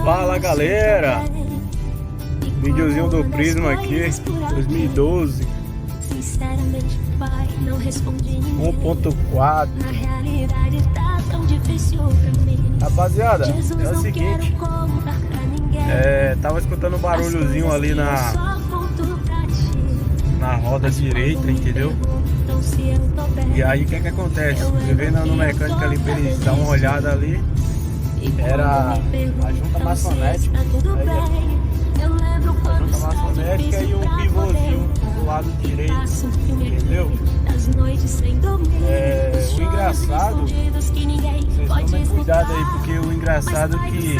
Fala galera, videozinho do Prisma aqui, 2012 1.4. Rapaziada, é o seguinte, tava escutando um barulhozinho ali na roda direita, entendeu? E aí o que acontece? Eu venho no mecânico ali pra eles dar uma olhada ali. Era a junta maçonética, a junta maçonética e um pivôzinho do lado direito, entendeu? O engraçado, vocês tomem cuidado aí, porque o engraçado é que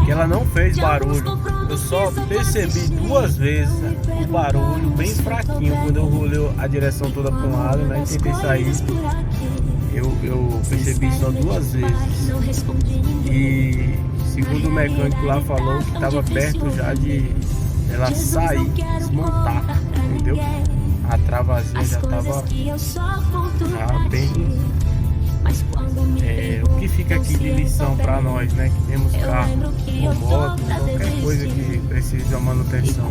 ela não fez barulho. Eu só percebi duas vezes o barulho bem fraquinho quando eu rolei a direção toda para um lado, né, e tentei sair. Eu percebi só duas vezes. E segundo o mecânico lá falou que estava perto já de ela sair, desmontar, entendeu? A travazinha já estava bem. O que fica aqui de lição para nós, né, que temos carro ou moto, qualquer coisa que precise de uma manutenção,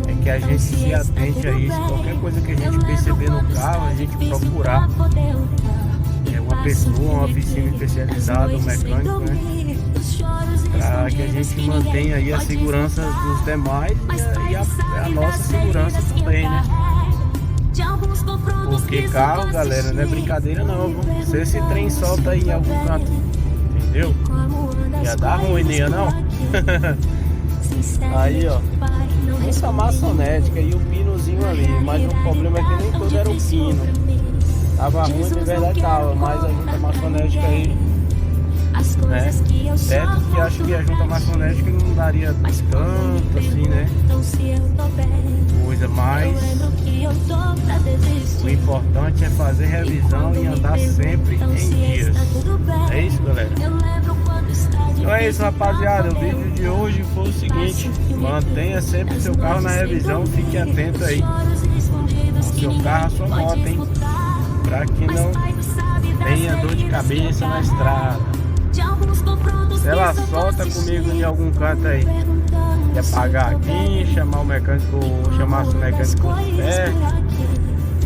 é que a gente se atente a isso. Qualquer coisa que a gente perceber no carro, a gente procurar uma pessoa, uma oficina especializada, um mecânico, né, para que a gente mantenha aí a segurança dos demais e a nossa segurança também, né? Porque carro, galera, não é brincadeira não, viu? Se esse trem solta aí em algum canto, entendeu? Ia dar ruim, nem não? Aí, ó, muita maçonética e o pinozinho ali, mas o problema é que nem todo era o pino. Tava ruim, de verdade tava, mas a junta maçonética aí, né? Certo que acho que a junta maçonética não daria tanto assim, né? Coisa, mas o importante é fazer revisão e andar sempre em dias. É isso, galera? Então é isso, rapaziada. O vídeo de hoje foi o seguinte: mantenha sempre seu carro na revisão, fique atento aí ao seu carro, a sua moto, hein? Para que não tenha dor de cabeça na estrada. Se ela solta comigo em algum canto aí, quer pagar aqui, chamar o mecânico, chamar o mecânico perto,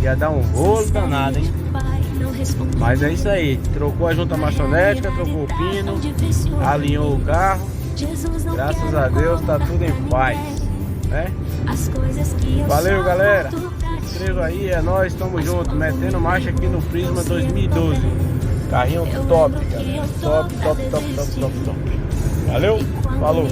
ia dar um rolo danado, hein? Mas é isso aí, trocou a junta maçonética, trocou o pino, alinhou o carro, graças a Deus tá tudo em paz, né? Valeu, galera, se inscreva aí, é nóis, tamo junto, metendo marcha aqui no Prisma 2012. Carrinho top, galera. Top. Valeu, falou.